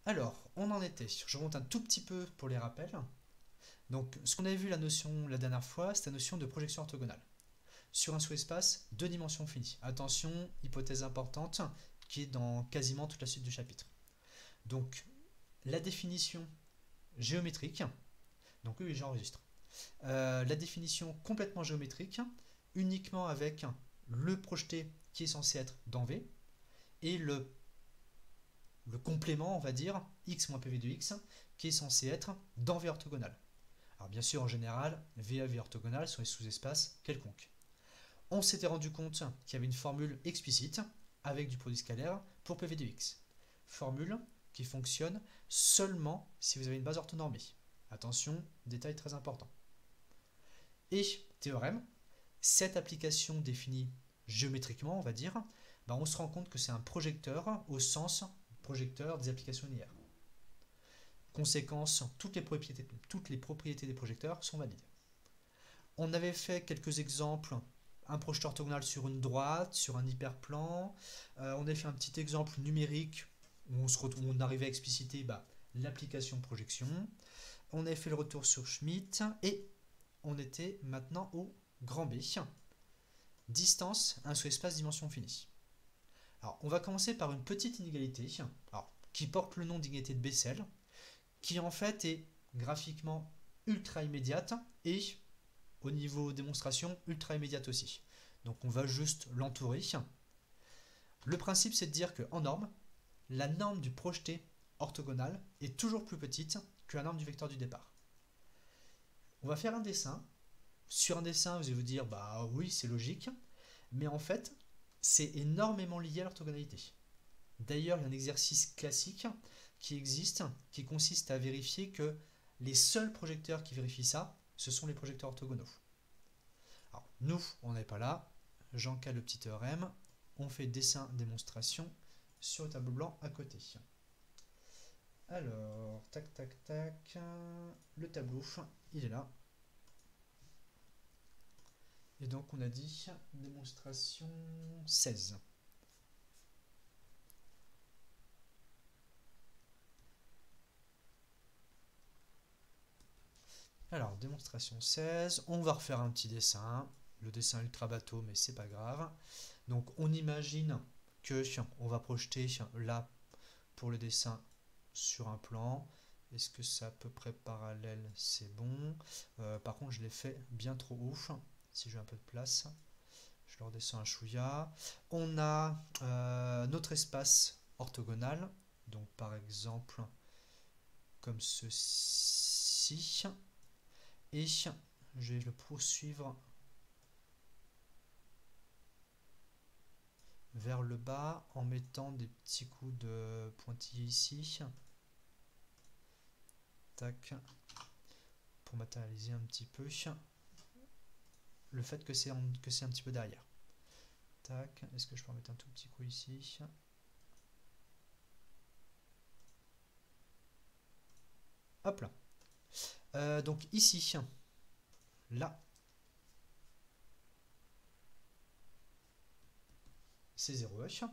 Alors, on en était. Je remonte un tout petit peu pour les rappels. Donc, ce qu'on avait vu la notion la dernière fois, c'est la notion de projection orthogonale. Sur un sous-espace, deux dimensions finies. Attention, hypothèse importante, qui est dans quasiment toute la suite du chapitre. Donc, la définition géométrique, donc oui, j'enregistre. La définition complètement géométrique, uniquement avec le projeté qui est censé être dans V, et le complément, on va dire, x moins PV de x, qui est censé être dans V orthogonal. Alors bien sûr, en général, V et V orthogonal sont les sous-espaces quelconques. On s'était rendu compte qu'il y avait une formule explicite avec du produit scalaire pour PV de x. Formule qui fonctionne seulement si vous avez une base orthonormée. Attention, détail très important. Et théorème, cette application définie géométriquement, on va dire, on se rend compte que c'est un projecteur au sens projecteur des applications linéaires. Conséquence, toutes les propriétés des projecteurs sont valides. On avait fait quelques exemples, un projeteur orthogonal sur une droite, sur un hyperplan. On avait fait un petit exemple numérique où on arrivait à expliciter l'application projection. On avait fait le retour sur Schmitt et on était maintenant au grand B. Distance, un sous-espace dimension finie. Alors, on va commencer par une petite inégalité qui porte le nom d'inégalité de Bessel, qui en fait est graphiquement ultra immédiate et au niveau démonstration ultra immédiate aussi. Donc on va juste l'entourer. Le principe c'est de dire qu'en norme, la norme du projeté orthogonal est toujours plus petite que la norme du vecteur du départ. On va faire un dessin. Sur un dessin, vous allez vous dire bah oui, c'est logique, mais en fait, c'est énormément lié à l'orthogonalité. D'ailleurs, il y a un exercice classique qui existe, qui consiste à vérifier que les seuls projecteurs qui vérifient ça, ce sont les projecteurs orthogonaux. Alors, nous, on n'est pas là. J'encale le petit théorème. On fait dessin, démonstration sur le tableau blanc à côté. Alors, tac, tac, tac. Le tableau, il est là. Et donc, on a dit démonstration 16. Alors, démonstration 16, on va refaire un petit dessin. Le dessin ultra bateau, mais c'est pas grave. Donc, on imagine que on va projeter là pour le dessin sur un plan. Est-ce que c'est à peu près parallèle? C'est bon. Par contre, je l'ai fait bien trop haut. Si j'ai un peu de place, je le redescends un chouïa. On a notre espace orthogonal. Donc, par exemple, comme ceci. Et je vais le poursuivre vers le bas en mettant des petits coups de pointillés ici. Tac. Pour matérialiser un petit peu le fait que c'est un petit peu derrière. Tac. Est-ce que je peux en mettre un tout petit coup ici? Hop là. Donc ici, là, c'est 0h.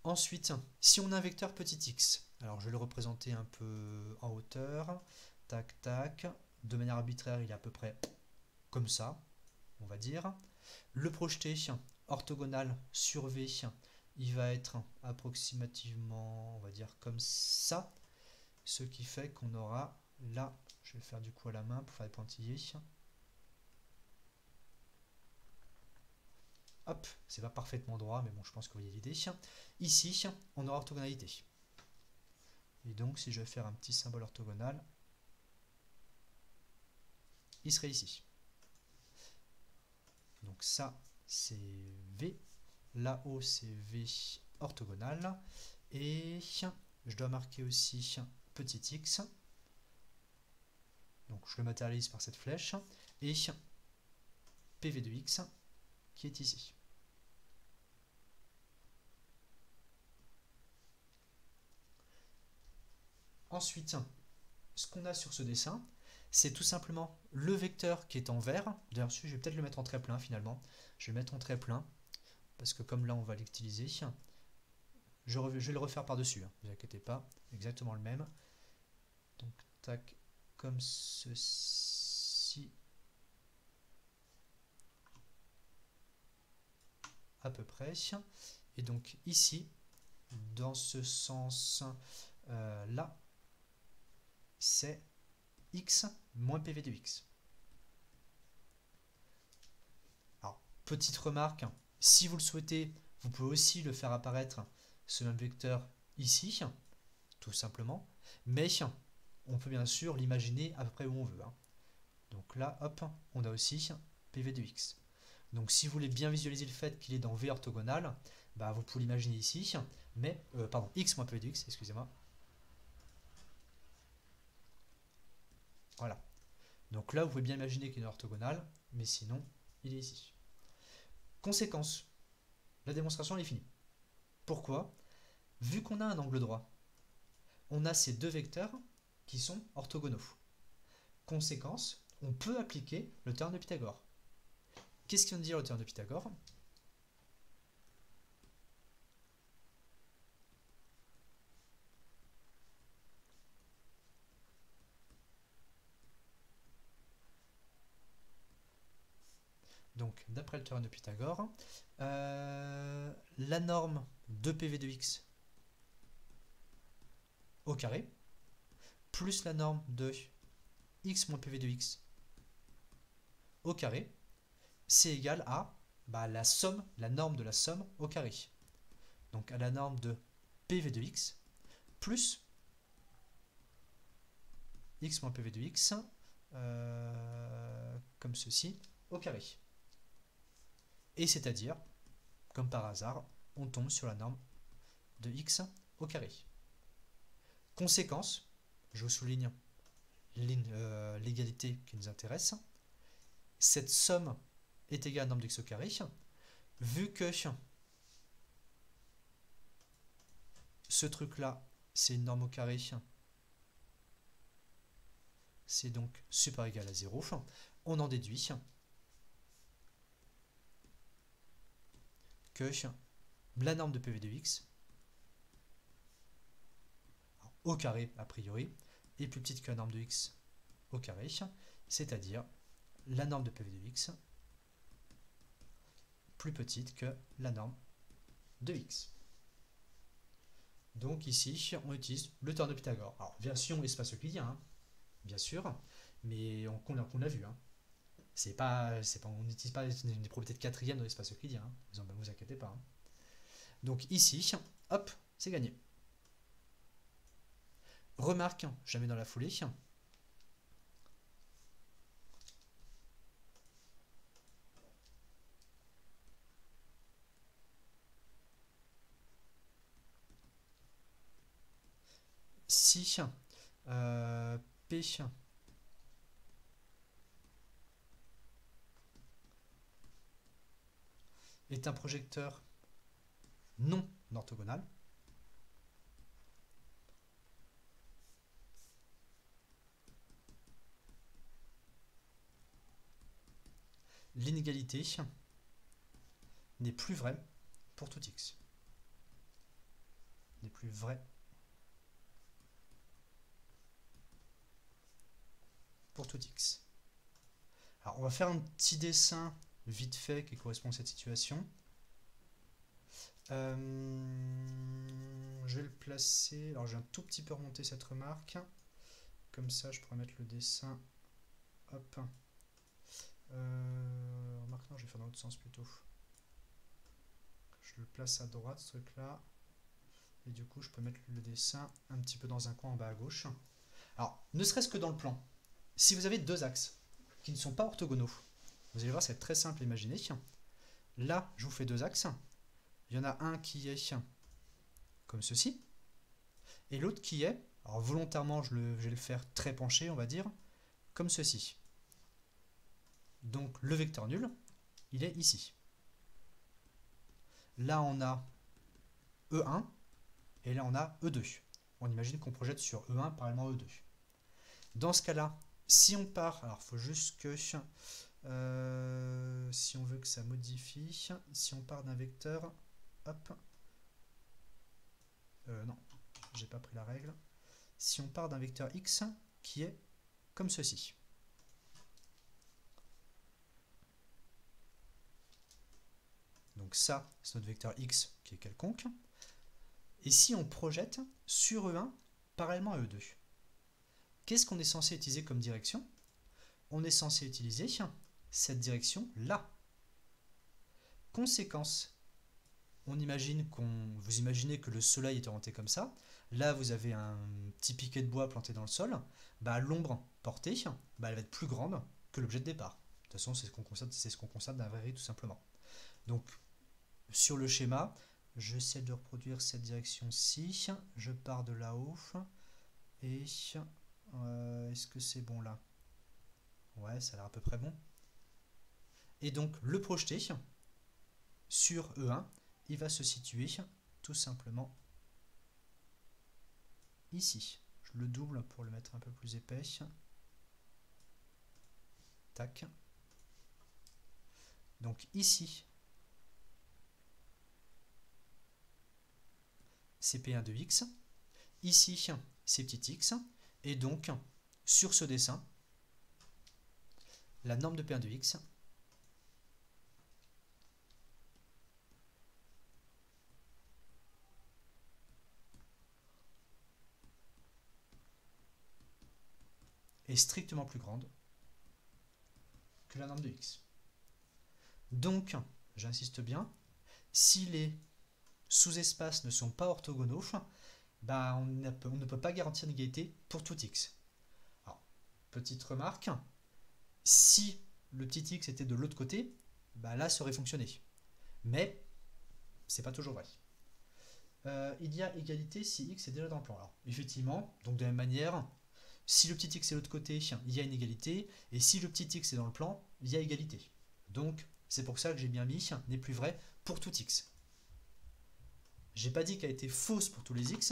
Ensuite, si on a un vecteur petit x, alors je vais le représenter un peu en hauteur, tac tac, de manière arbitraire il est à peu près comme ça, on va dire. Le projeté orthogonal sur V, il va être approximativement, on va dire comme ça, ce qui fait qu'on aura là, je vais le faire du coup à la main pour faire des pointillés. Hop, c'est pas parfaitement droit, mais bon, je pense que vous voyez l'idée. Ici, on aura orthogonalité. Et donc, si je vais faire un petit symbole orthogonal, il serait ici. Donc ça, c'est V. Là-haut, c'est V orthogonal. Et je dois marquer aussi petit x. Donc je le matérialise par cette flèche. Et PV de x qui est ici. Ensuite, ce qu'on a sur ce dessin, c'est tout simplement le vecteur qui est en vert. D'ailleurs, je vais peut-être le mettre en trait plein finalement. Je vais le mettre en trait plein, parce que comme là, on va l'utiliser. je vais le refaire par-dessus, hein, ne vous inquiétez pas, exactement le même. Donc, tac, comme ceci, à peu près. Et donc ici, dans ce sens-là, c'est x moins PV de x. Alors, petite remarque, si vous le souhaitez, vous pouvez aussi le faire apparaître ce même vecteur ici, tout simplement, mais on peut bien sûr l'imaginer à peu près où on veut. Hein. Donc là, hop, on a aussi PV de x. Donc si vous voulez bien visualiser le fait qu'il est dans V orthogonal, bah, vous pouvez l'imaginer ici, mais, pardon, x moins PV de x, excusez-moi. Voilà. Donc là, vous pouvez bien imaginer qu'il est orthogonal, mais sinon, il est ici. Conséquence, la démonstration est finie. Pourquoi? Vu qu'on a un angle droit, on a ces deux vecteurs qui sont orthogonaux. Conséquence, on peut appliquer le théorème de Pythagore. Qu'est-ce qu'il vient de dire le théorème de Pythagore? Donc, d'après le théorème de Pythagore, la norme de PV de x au carré, plus la norme de x moins PV de x au carré, c'est égal à la somme, la norme de la somme au carré. Donc à la norme de PV de x plus x moins PV de x, comme ceci, au carré. Et c'est-à-dire, comme par hasard, on tombe sur la norme de x au carré. Conséquence, je vous souligne l'égalité qui nous intéresse, cette somme est égale à la norme de x au carré, vu que ce truc-là, c'est une norme au carré, c'est donc supérieur ou égal à 0, on en déduit que la norme de PV de x au carré a priori est plus petite que la norme de x au carré, c'est-à-dire la norme de PV de x plus petite que la norme de x. Donc ici, on utilise le théorème de Pythagore. Alors, version espace-euclidien, hein, bien sûr, mais qu'on a vu. Hein. On n'utilise pas des propriétés de quatrième dans l'espace euclidien, hein, vous inquiétez pas. Hein. Donc ici, hop, c'est gagné. Remarque, jamais dans la foulée. Si P est un projecteur non orthogonal, l'inégalité n'est plus vraie pour tout x. N'est plus vraie pour tout x. Alors on va faire un petit dessin vite fait qui correspond à cette situation. Je vais le placer. Alors j'ai un tout petit peu remonté cette remarque. Comme ça je pourrais mettre le dessin. Hop. Remarque non, je vais faire dans l'autre sens plutôt. Je le place à droite ce truc là. Et du coup je peux mettre le dessin un petit peu dans un coin en bas à gauche. Alors, ne serait-ce que dans le plan. Si vous avez deux axes qui ne sont pas orthogonaux, vous allez voir, c'est très simple à imaginer. Là, je vous fais deux axes. Il y en a un qui est comme ceci, et l'autre qui est, alors volontairement, je vais le faire très penché, on va dire, comme ceci. Donc, le vecteur nul, il est ici. Là, on a E1, et là, on a E2. On imagine qu'on projette sur E1 parallèlement à E2. Dans ce cas-là, si on part, alors il faut juste que, si on veut que ça modifie, si on part d'un vecteur, hop, Non, j'ai pas pris la règle. Si on part d'un vecteur x qui est comme ceci. Donc ça, c'est notre vecteur x qui est quelconque. Et si on projette sur E1 parallèlement à E2, qu'est-ce qu'on est censé utiliser comme direction? On est censé utiliser cette direction-là. Conséquence, vous imaginez que le soleil est orienté comme ça. Là, vous avez un petit piquet de bois planté dans le sol. Bah, l'ombre portée, bah, elle va être plus grande que l'objet de départ. De toute façon, c'est ce qu'on constate d'un vrai tout simplement. Donc, sur le schéma, j'essaie de reproduire cette direction-ci. Je pars de là-haut. Et est-ce que c'est bon là? Ouais, ça a l'air à peu près bon. Et donc, le projeté sur E1, il va se situer tout simplement ici. Je le double pour le mettre un peu plus épais. Tac. Donc ici, c'est P1 de x. Ici, c'est petit x. Et donc, sur ce dessin, la norme de P1 de x est strictement plus grande que la norme de x. Donc, j'insiste bien, si les sous-espaces ne sont pas orthogonaux, bah on ne peut pas garantir une égalité pour tout x. Alors, petite remarque, si le petit x était de l'autre côté, bah là ça aurait fonctionné. Mais c'est pas toujours vrai. Il y a égalité si x est déjà dans le plan. Alors, effectivement, donc de la même manière, si le petit x est de l'autre côté, il y a une égalité, et si le petit x est dans le plan, il y a égalité. Donc, c'est pour ça que j'ai bien mis n'est plus vrai pour tout x. J'ai pas dit qu'elle était fausse pour tous les x,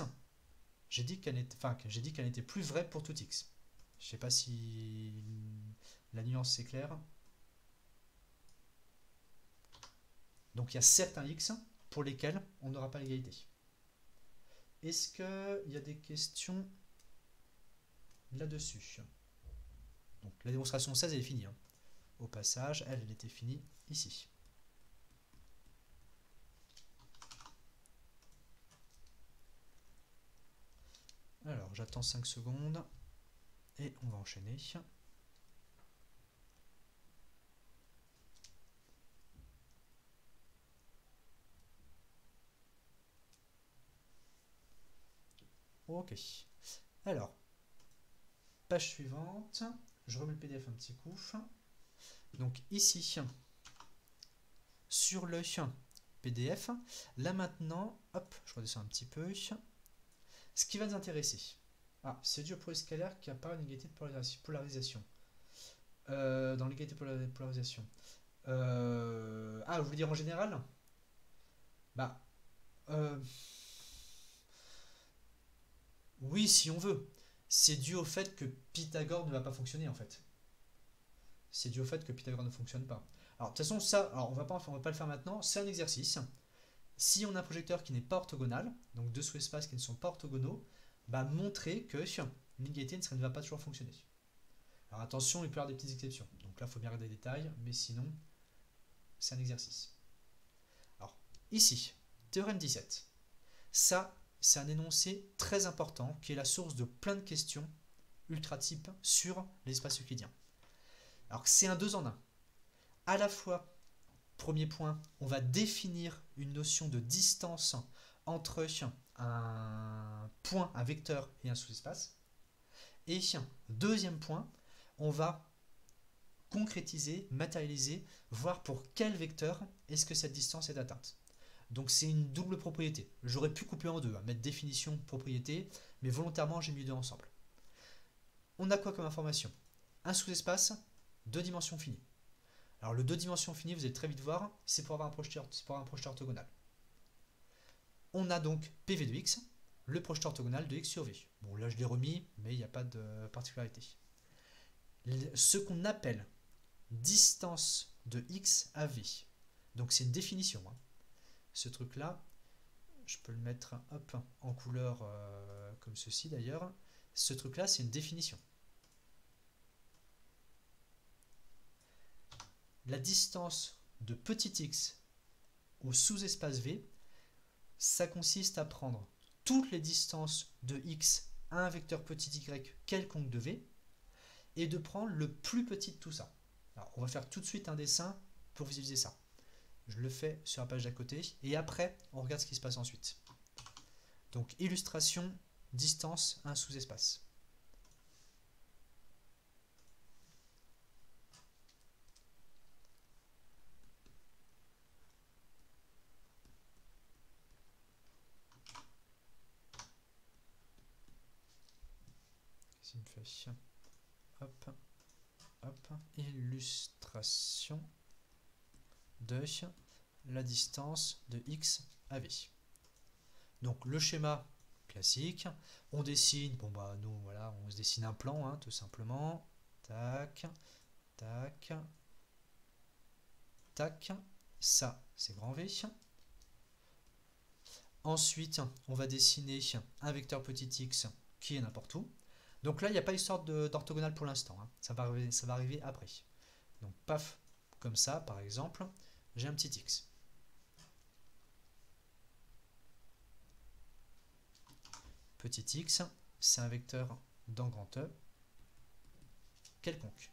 j'ai dit qu'elle n'était plus vraie pour tout x. Je sais pas si la nuance est claire. Donc il y a certains x pour lesquels on n'aura pas l'égalité. Est-ce qu'il y a des questions là-dessus? Donc la démonstration 16 elle est finie. Au passage, elle était finie ici. Alors j'attends 5 secondes et on va enchaîner. Ok. Alors, page suivante. Je remets le PDF un petit coup. Donc ici, sur le PDF, là maintenant, hop, je redescends un petit peu. Ce qui va nous intéresser, c'est du produit scalaire qui apparaît une égalité de polarisation. Dans l'égalité de polarisation. Vous voulez dire en général? Bah, oui, si on veut. C'est dû au fait que Pythagore ne va pas fonctionner en fait. C'est dû au fait que Pythagore ne fonctionne pas. Alors de toute façon, ça, alors on va pas le faire maintenant, c'est un exercice. Si on a un projecteur qui n'est pas orthogonal, donc deux sous-espaces qui ne sont pas orthogonaux, bah montrer que l'égalité ne va pas toujours fonctionner. Alors attention, il peut y avoir des petites exceptions. Donc là, il faut bien regarder les détails, mais sinon, c'est un exercice. Alors, ici, théorème 17. Ça, c'est un énoncé très important qui est la source de plein de questions ultra types sur l'espace euclidien. Alors c'est un 2 en 1. À la fois, premier point, on va définir une notion de distance entre un point, un vecteur et un sous-espace. Et deuxième point, on va concrétiser, matérialiser, voir pour quel vecteur est-ce que cette distance est atteinte. Donc c'est une double propriété. J'aurais pu couper en deux, mettre définition, propriété, mais volontairement j'ai mis les deux ensemble. On a quoi comme information? Un sous-espace, deux dimensions finies. Alors le deux dimensions finies, vous allez très vite voir, c'est pour avoir un projeteur orthogonal. On a donc PV de x, le projeteur orthogonal de x sur v. Bon là je l'ai remis, mais il n'y a pas de particularité. Ce qu'on appelle distance de x à v. Donc c'est une définition. Ce truc là, je peux le mettre hop, en couleur comme ceci d'ailleurs. Ce truc-là, c'est une définition. La distance de petit x au sous-espace V, ça consiste à prendre toutes les distances de x à un vecteur petit y quelconque de V et de prendre le plus petit de tout ça. Alors, on va faire tout de suite un dessin pour visualiser ça. Je le fais sur la page d'à côté et après, on regarde ce qui se passe ensuite. Donc, illustration, distance, un sous-espace. Qu'est-ce qu'il me fait? Hop, hop, illustration de la distance de x à v. Donc le schéma classique, on dessine, bon bah nous voilà, on se dessine un plan hein, tout simplement, tac, tac, tac, ça c'est grand V. Ensuite on va dessiner un vecteur petit x qui est n'importe où. Donc là il n'y a pas histoire d'orthogonale pour l'instant, hein. Ça va arriver après. Donc paf, comme ça par exemple, j'ai un petit x. Petit x, c'est un vecteur dans grand E quelconque.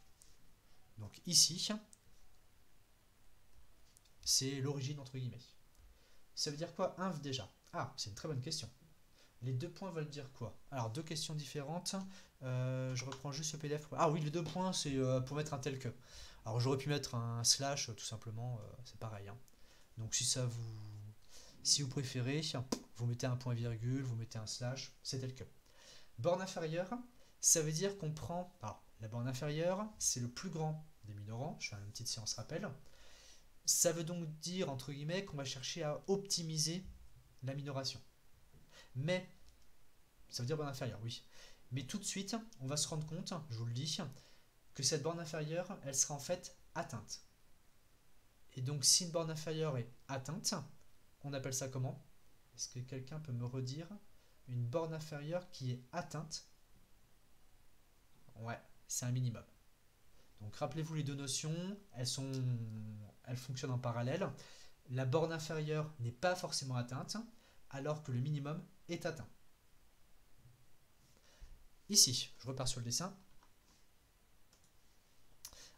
Donc ici, c'est l'origine entre guillemets. Ça veut dire quoi inv déjà? Ah, c'est une très bonne question. Les deux points veulent dire quoi? Alors, deux questions différentes. Je reprends juste le PDF. Ah oui, les deux points, c'est pour mettre un tel que. Alors, j'aurais pu mettre un slash, tout simplement, c'est pareil. Hein. Donc, si vous préférez, vous mettez un point virgule, vous mettez un slash, c'est tel que. Borne inférieure, ça veut dire qu'on prend. Alors, la borne inférieure, c'est le plus grand des minorants. Je fais une petite séance rappel. Ça veut donc dire, entre guillemets, qu'on va chercher à optimiser la minoration. Mais, ça veut dire borne inférieure, oui. Mais tout de suite, on va se rendre compte, je vous le dis, que cette borne inférieure, elle sera en fait atteinte. Et donc, si une borne inférieure est atteinte, on appelle ça comment? Est-ce que quelqu'un peut me redire une borne inférieure qui est atteinte? Ouais, c'est un minimum. Donc, rappelez-vous les deux notions, elles fonctionnent en parallèle. La borne inférieure n'est pas forcément atteinte, alors que le minimum est atteint. Ici, je repars sur le dessin.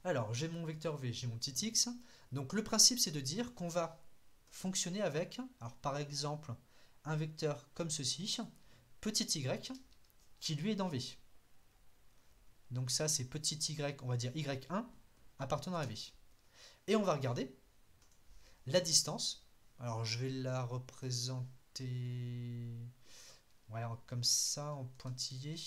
Alors, j'ai mon vecteur V, j'ai mon petit x. Donc, le principe, c'est de dire qu'on va fonctionner avec, alors par exemple, un vecteur comme ceci, petit y, qui lui est dans V. Donc ça, c'est petit y, on va dire y1, appartenant à V. Et on va regarder la distance. Alors, je vais la représenter ouais, comme ça, en pointillé.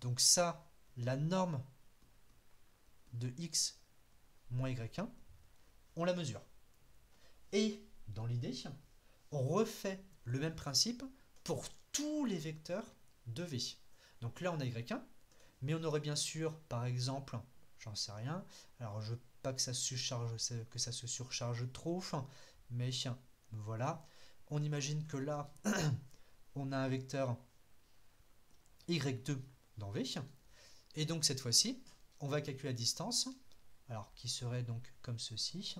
Donc ça, la norme de x moins y1, on la mesure. Et dans l'idée, on refait le même principe pour tous les vecteurs de V. Donc là, on a y1, mais on aurait bien sûr, par exemple, j'en sais rien, alors je veux pas que ça se surcharge trop, mais voilà, on imagine que là, on a un vecteur y2 dans V, et donc cette fois-ci, on va calculer la distance, alors qui serait donc comme ceci,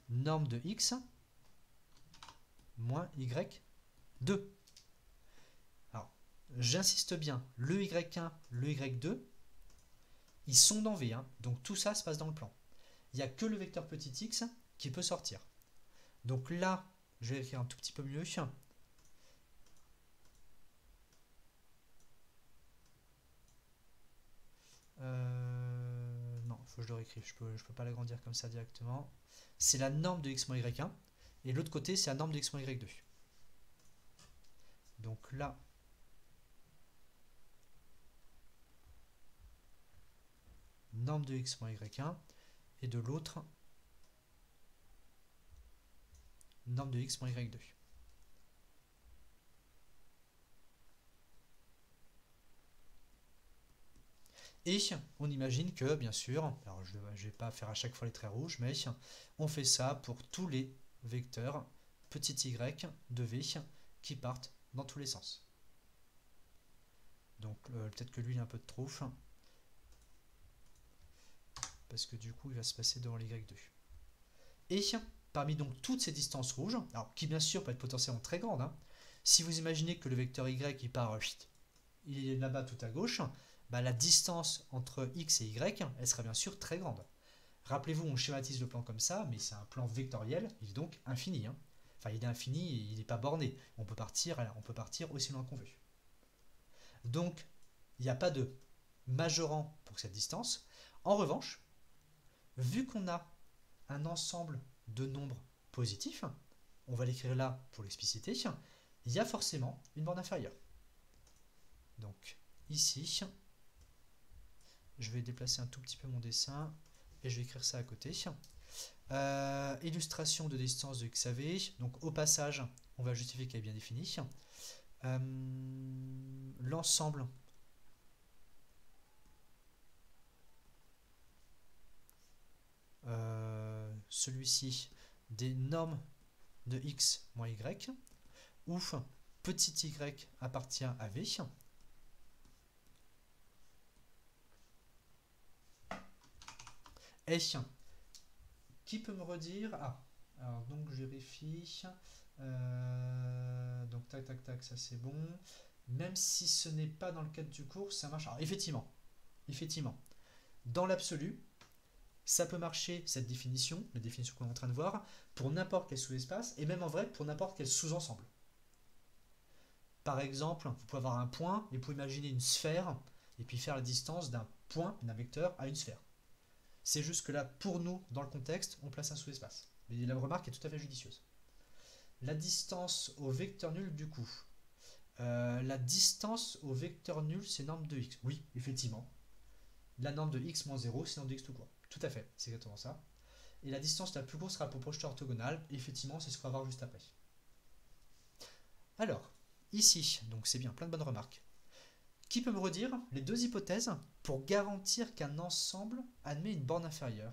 norme de x moins y2. Alors, j'insiste bien, le y1, le y2, ils sont dans V, hein, donc tout ça se passe dans le plan. Il n'y a que le vecteur petit x qui peut sortir. Donc là, je vais écrire un tout petit peu mieux. Non, il faut que je le réécrive, je peux pas l'agrandir comme ça directement. C'est la norme de x moins y1, et l'autre côté, c'est la norme de x moins y2. Donc là, norme de x moins y1, et de l'autre, norme de x moins y2. Et on imagine que, bien sûr, alors je ne vais pas faire à chaque fois les traits rouges, mais on fait ça pour tous les vecteurs petit y de v qui partent dans tous les sens. Donc peut-être que lui il a un peu de trouffe, parce que du coup il va se passer devant les y2. Et parmi donc toutes ces distances rouges, alors qui bien sûr peut être potentiellement très grande, hein, si vous imaginez que le vecteur y il part, il est là-bas tout à gauche, bah, la distance entre x et y, elle sera bien sûr très grande. Rappelez-vous, on schématise le plan comme ça, mais c'est un plan vectoriel, il est donc infini. Hein. Enfin, il est infini et il n'est pas borné. On peut partir aussi loin qu'on veut. Donc, il n'y a pas de majorant pour cette distance. En revanche, vu qu'on a un ensemble de nombres positifs, on va l'écrire là pour l'expliciter, il y a forcément une borne inférieure. Donc, ici, je vais déplacer un tout petit peu mon dessin et je vais écrire ça à côté. Illustration de distance de x à v. Donc au passage, on va justifier qu'elle est bien définie. L'ensemble celui-ci des normes de x moins y, où petit y appartient à v. Et qui peut me redire? Ah, alors donc je vérifie. Donc tac tac tac, ça c'est bon. Même si ce n'est pas dans le cadre du cours, ça marche. Alors effectivement, dans l'absolu, ça peut marcher cette définition, la définition qu'on est en train de voir, pour n'importe quel sous-espace, et même en vrai pour n'importe quel sous-ensemble. Par exemple, vous pouvez avoir un point, et vous pouvez imaginer une sphère, et puis faire la distance d'un point, d'un vecteur, à une sphère. C'est juste que là, pour nous, dans le contexte, on place un sous-espace. Mais la remarque est tout à fait judicieuse. La distance au vecteur nul, du coup. La distance au vecteur nul, c'est norme de x. Oui, effectivement. La norme de x moins 0, c'est norme de x tout court. Tout à fait, c'est exactement ça. Et la distance la plus courte sera pour projeteur orthogonal. Effectivement, c'est ce qu'on va voir juste après. Alors, ici, donc c'est bien, plein de bonnes remarques. Qui peut me redire les deux hypothèses pour garantir qu'un ensemble admet une borne inférieure?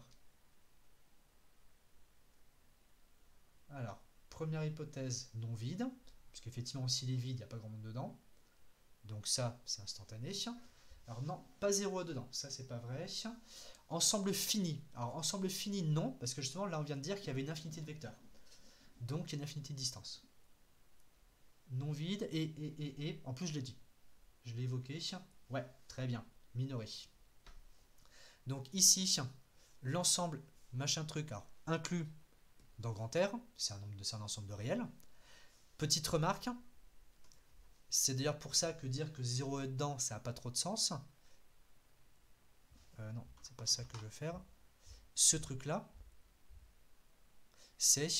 Alors, première hypothèse, non vide, puisqu'effectivement, s'il est vide, il n'y a pas grand monde dedans. Donc ça, c'est instantané. Alors non, pas 0 dedans, ça c'est pas vrai. Ensemble fini. Alors ensemble fini, non, parce que justement, là on vient de dire qu'il y avait une infinité de vecteurs. Donc il y a une infinité de distances. Non vide et en plus je l'ai dit. Je l'ai évoqué. Ouais, très bien. Minoré. Donc ici, l'ensemble machin truc, alors, inclus dans grand R, c'est un ensemble de réels. Petite remarque, c'est d'ailleurs pour ça que dire que 0 est dedans, ça n'a pas trop de sens. Non, c'est pas ça que je veux faire. Ce truc-là, c'est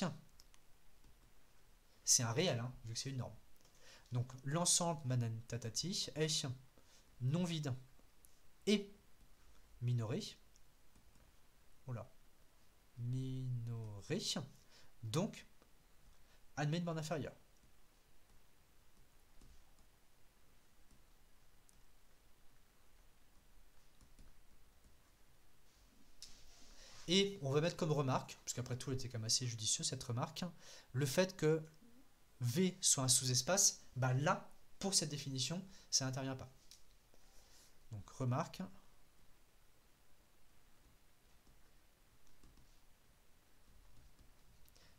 un réel, hein, vu que c'est une norme. Donc l'ensemble Manan Tatati est non vide et minoré. Voilà. Minoré. Donc, admet une borne inférieure. Et on va mettre comme remarque, parce qu'après tout, elle était quand même assez judicieux cette remarque, le fait que V soit un sous-espace, bah là, pour cette définition, ça n'intervient pas. Donc remarque.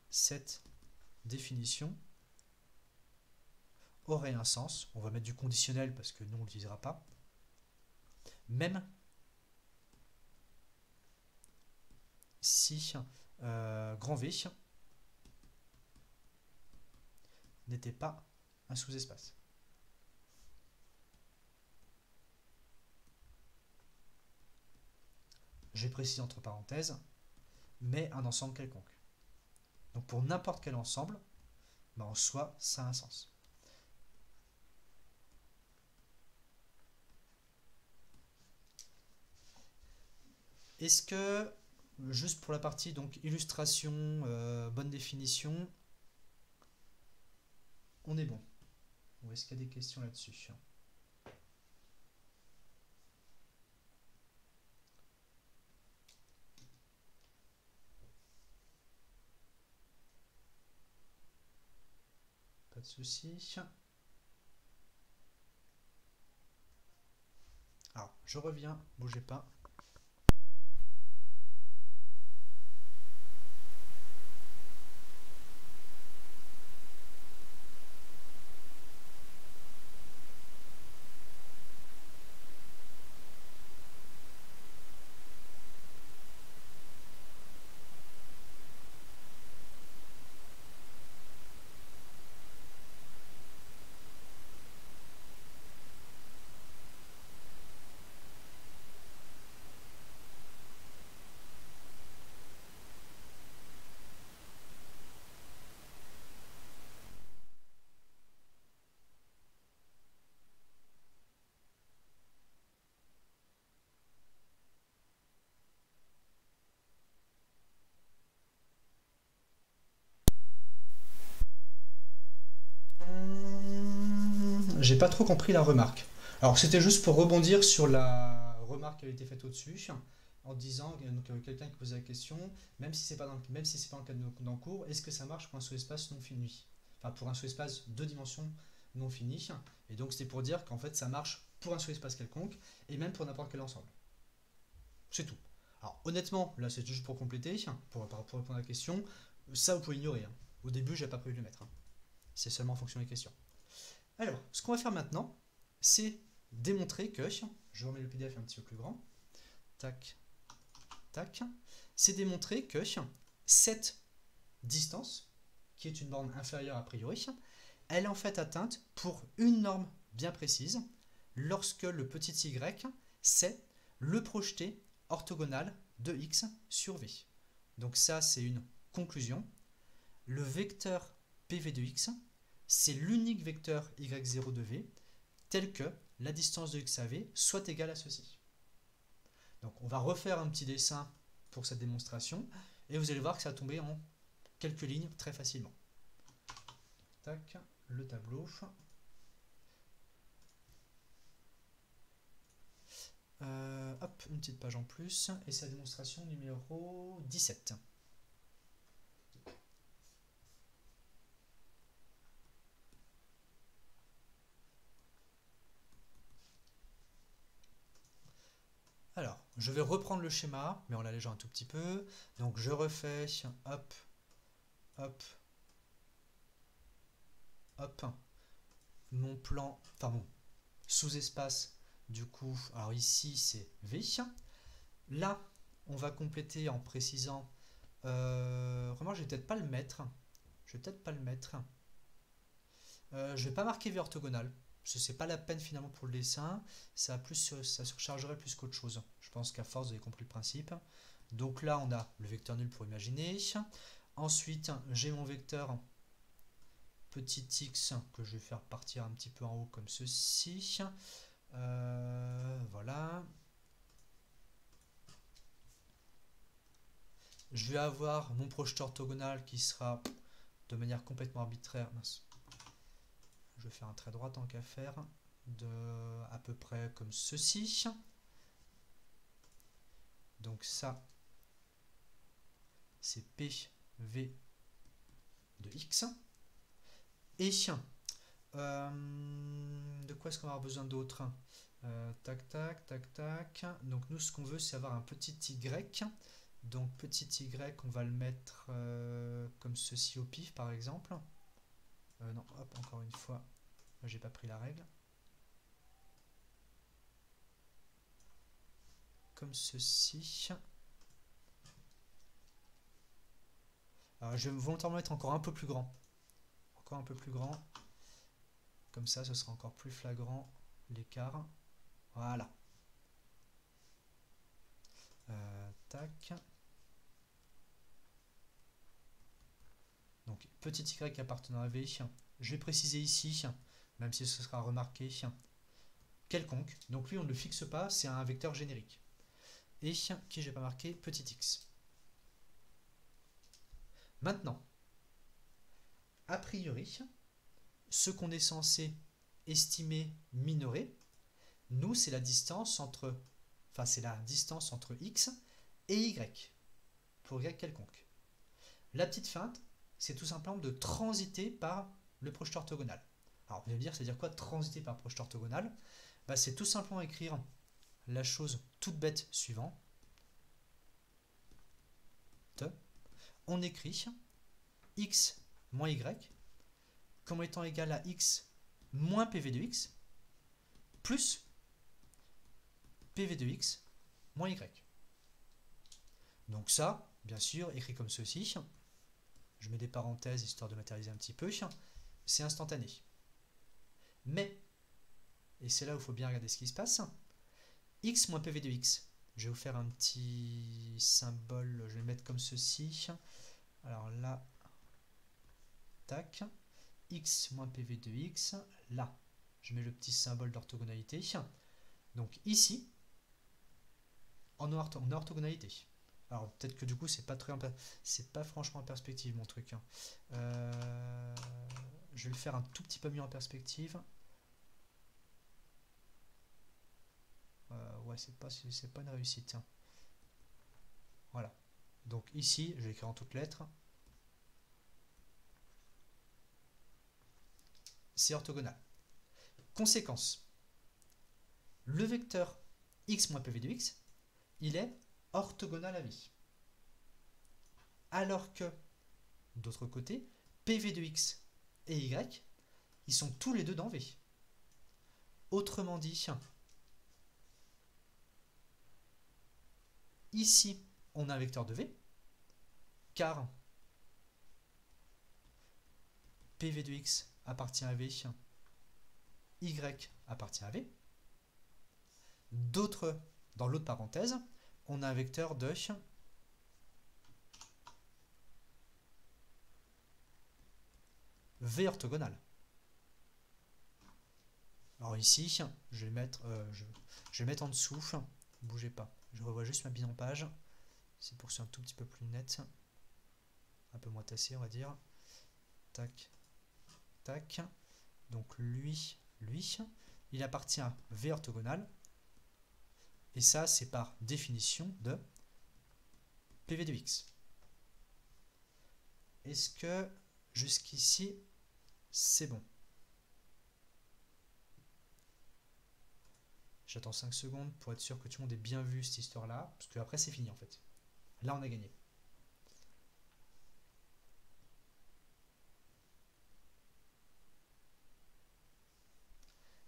Cette définition aurait un sens. On va mettre du conditionnel parce que nous on ne l'utilisera pas. Même si grand V n'était pas un sous-espace. J'ai précisé entre parenthèses, mais un ensemble quelconque. Donc pour n'importe quel ensemble, bah en soi, ça a un sens. Est-ce que, juste pour la partie donc illustration, bonne définition, on est bon? Ou est-ce qu'il y a des questions là-dessus? pas de souci. Alors, je reviens, bougez pas. J'ai pas trop compris la remarque. Alors c'était juste pour rebondir sur la remarque qui avait été faite au-dessus, en disant quelqu'un qui posait la question, même si c'est pas même si c'est pas en cas d'encours, est-ce que ça marche pour un sous-espace non fini? Enfin pour un sous-espace de dimension non fini. Et donc c'était pour dire qu'en fait ça marche pour un sous-espace quelconque et même pour n'importe quel ensemble. C'est tout. Alors honnêtement, là c'est juste pour compléter, pour répondre à la question, ça vous pouvez ignorer. Au début j'ai pas prévu de le mettre. C'est seulement en fonction des questions. Alors, ce qu'on va faire maintenant, c'est démontrer que, je remets le PDF un petit peu plus grand, tac, tac, c'est démontrer que cette distance, qui est une borne inférieure a priori, elle est en fait atteinte pour une norme bien précise, lorsque le petit y, c'est le projeté orthogonal de x sur v. Donc ça, c'est une conclusion. Le vecteur PV de x, c'est l'unique vecteur y0 de v tel que la distance de x à v soit égale à ceci. Donc on va refaire un petit dessin pour cette démonstration et vous allez voir que ça va tomber en quelques lignes très facilement. Tac, le tableau. Hop, une petite page en plus et c'est la démonstration numéro 17. Alors, je vais reprendre le schéma, mais en l'allégeant un tout petit peu. Donc, je refais, hop, hop, hop, mon plan, enfin mon sous-espace, du coup, alors ici c'est V. Là, on va compléter en précisant, vraiment, je vais peut-être pas le mettre. Je vais peut-être pas le mettre. Je vais pas marquer V orthogonal. C'est pas la peine finalement pour le dessin, ça surchargerait plus qu'autre chose. Je pense qu'à force, vous avez compris le principe. Donc là, on a le vecteur nul pour imaginer. Ensuite, j'ai mon vecteur petit x que je vais faire partir un petit peu en haut comme ceci. Voilà. Je vais avoir mon projeté orthogonal qui sera de manière complètement arbitraire. Mince. Je vais faire un trait droit tant qu'à faire, de à peu près comme ceci. Donc ça, c'est PV de x. Et de quoi est-ce qu'on va avoir besoin d'autre? Tac, tac, tac, tac. Donc nous, ce qu'on veut, c'est avoir un petit y. Donc petit y, on va le mettre comme ceci au pif, par exemple. Non, hop, encore une fois, j'ai pas pris la règle. Comme ceci. Alors, je vais volontairement mettre encore un peu plus grand. Encore un peu plus grand. Comme ça, ce sera encore plus flagrant l'écart. Voilà. Tac. Donc, petit y appartenant à V. Je vais préciser ici, même si ce sera remarqué, quelconque. Donc lui, on ne le fixe pas, c'est un vecteur générique. Et qui j'ai pas marqué, petit x. Maintenant, a priori, ce qu'on est censé estimer minoré, nous, c'est la distance entre, enfin, c'est la distance entre x et y, pour y quelconque. La petite feinte, c'est tout simplement de transiter par le projeteur orthogonal. Alors vous allez me dire, c'est-à-dire quoi transiter par projeteur orthogonal? Bah, c'est tout simplement écrire la chose toute bête suivante. On écrit x moins y comme étant égal à x moins pv de x plus pv de x moins y. Donc ça, bien sûr, écrit comme ceci. Je mets des parenthèses histoire de matérialiser un petit peu. C'est instantané. Mais, et c'est là où il faut bien regarder ce qui se passe, x moins pv de x. Je vais vous faire un petit symbole, je vais le mettre comme ceci. Alors là, tac, x moins pv de x. Là, je mets le petit symbole d'orthogonalité. Donc ici, on a orthogonalité. Alors peut-être que du coup c'est pas franchement en perspective mon truc. Je vais le faire un tout petit peu mieux en perspective. Ouais, c'est pas une réussite. Voilà. Donc ici, je vais écrire en toutes lettres. C'est orthogonal. Conséquence. Le vecteur x moins pv de x, il est orthogonal à v. Alors que, d'autre côté, pv de x et y, ils sont tous les deux dans v. Autrement dit, ici, on a un vecteur de v, car pv de x appartient à v, y appartient à v. Dans l'autre parenthèse, on a un vecteur de v orthogonal. Alors ici, je vais mettre en dessous, bougez pas, je revois juste ma mise en page, c'est pour que ce soit un tout petit peu plus net, un peu moins tassé on va dire, tac, tac, donc lui, il appartient à v orthogonal, et ça c'est par définition de pv de x. Est-ce que jusqu'ici c'est bon? J'attends 5 secondes pour être sûr que tout le monde ait bien vu cette histoire-là, parce que après c'est fini en fait. Là on a gagné.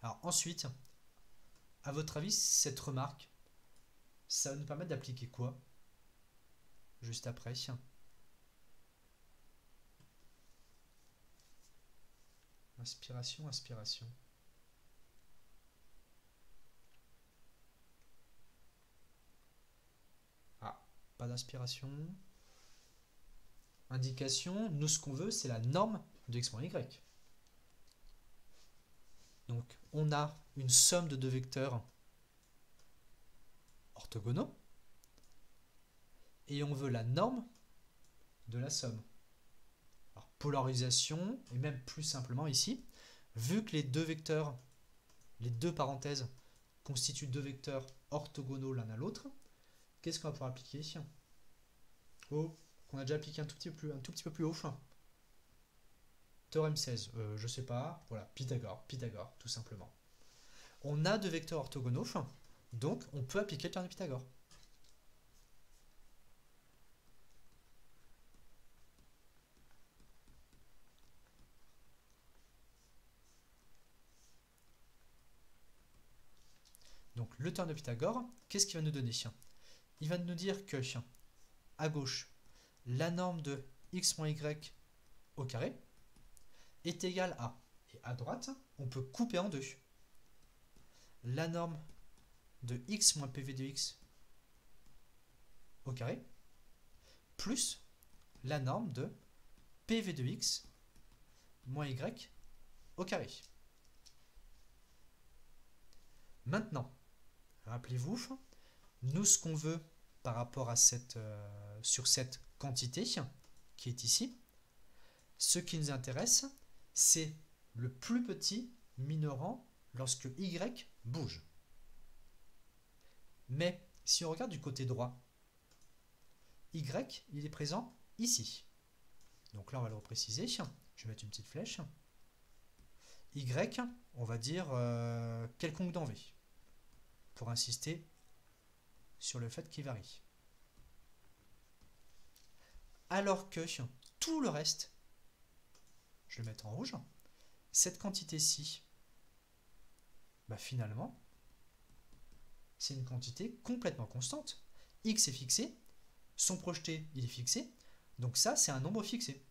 Alors ensuite, à votre avis, cette remarque, ça va nous permettre d'appliquer quoi juste après? Inspiration, inspiration. Ah, pas d'inspiration. Indication, nous ce qu'on veut, c'est la norme de x moins y. Donc on a une somme de deux vecteurs orthogonaux et on veut la norme de la somme. Alors, polarisation, et même plus simplement ici, vu que les deux vecteurs, les deux parenthèses, constituent deux vecteurs orthogonaux l'un à l'autre, qu'est-ce qu'on va pouvoir appliquer? Oh, qu'on a déjà appliqué un tout petit peu plus haut. Théorème 16, je sais pas, voilà, Pythagore, tout simplement. On a deux vecteurs orthogonaux, donc on peut appliquer le théorème de Pythagore. Donc le théorème de Pythagore, qu'est-ce qu'il va nous donner? Il va nous dire que, à gauche, la norme de x moins y au carré est égale à, et à droite, on peut couper en deux. La norme de x moins pv de x au carré plus la norme de pv de x moins y au carré. Maintenant, rappelez-vous, nous ce qu'on veut par rapport à sur cette quantité qui est ici, ce qui nous intéresse, c'est le plus petit minorant lorsque y bouge. Mais si on regarde du côté droit, y il est présent ici. Donc là on va le repréciser, je vais mettre une petite flèche. y, on va dire quelconque dans V, pour insister sur le fait qu'il varie. Alors que tout le reste, je vais le mettre en rouge, cette quantité-ci, bah finalement, c'est une quantité complètement constante. X est fixé, son projeté, il est fixé, donc ça, c'est un nombre fixé.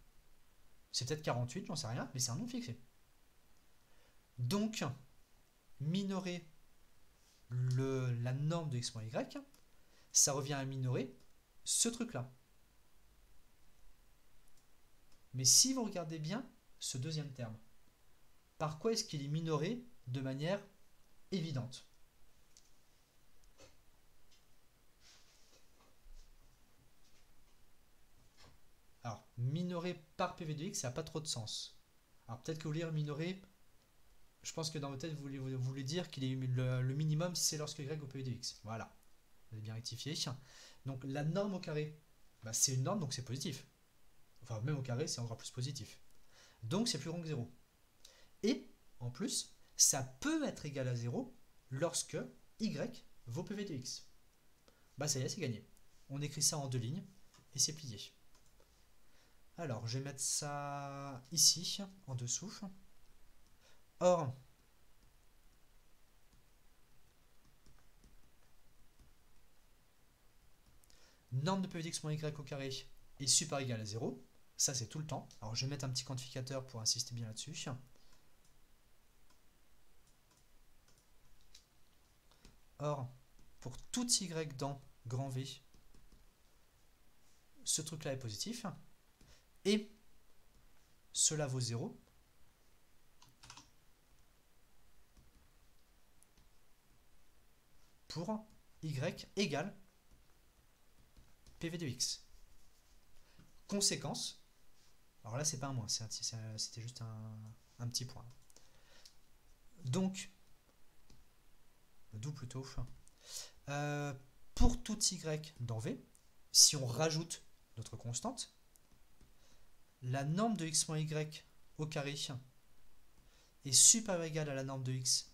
C'est peut-être 48, j'en sais rien, mais c'est un nombre fixé. Donc, minorer la norme de x moins y, ça revient à minorer ce truc-là. Mais si vous regardez bien ce deuxième terme, par quoi est-ce qu'il est minoré de manière évidente? Alors, minorer par PV de x, ça n'a pas trop de sens. Alors peut-être que vous voulez dire minorer, je pense que dans votre tête, vous voulez dire qu'il est le minimum, c'est lorsque y au PV de x. Voilà, vous avez bien rectifié. Donc la norme au carré, bah, c'est une norme, donc c'est positif. Enfin, même au carré, c'est encore plus positif. Donc c'est plus grand que 0. Et, en plus, ça peut être égal à 0 lorsque y vaut PV de x. Bah ça y est, c'est gagné. On écrit ça en deux lignes, et c'est plié. Alors, je vais mettre ça ici, en dessous. Or, norme de PV de x moins y au carré est supérieur ou égal à 0. Ça, c'est tout le temps. Alors, je vais mettre un petit quantificateur pour insister bien là-dessus. Or, pour tout y dans grand V, ce truc-là est positif. Et cela vaut 0. Pour y égale PV de x. Conséquence, alors là c'est pas un moins, c'était juste un petit point. Donc, d'où plutôt, pour tout y dans V, si on rajoute notre constante, la norme de x moins y au carré est supérieure ou égale à la norme de x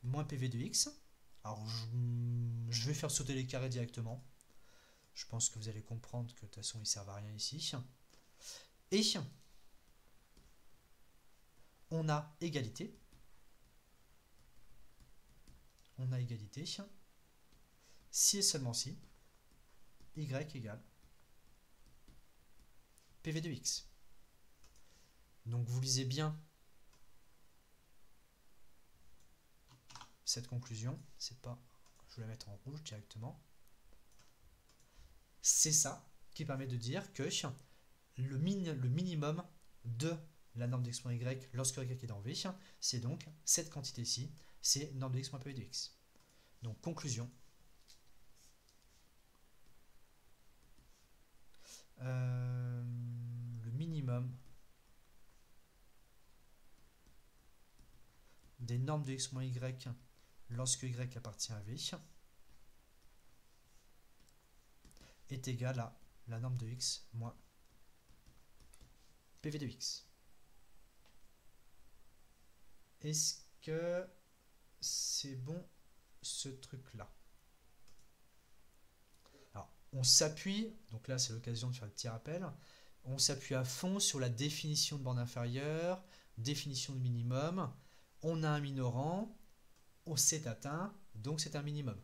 moins PV de x. Alors je vais faire sauter les carrés directement. Je pense que vous allez comprendre que de toute façon ils ne servent à rien ici. Et on a égalité. On a égalité si et seulement si y égale PV de x. Donc vous lisez bien cette conclusion. C'est pas, je vais la mettre en rouge directement. C'est ça qui permet de dire que le minimum de la norme d'x moins y lorsque y est dans V, c'est donc cette quantité-ci, c'est norme de x moins PV de x. Donc conclusion. Le minimum des normes de x moins y lorsque y appartient à V est égal à la norme de x moins PV de x. Est-ce que c'est bon ce truc-là? Alors, on s'appuie, donc là c'est l'occasion de faire le petit rappel, on s'appuie à fond sur la définition de borne inférieure, définition de minimum, on a un minorant, on s'est atteint, donc c'est un minimum.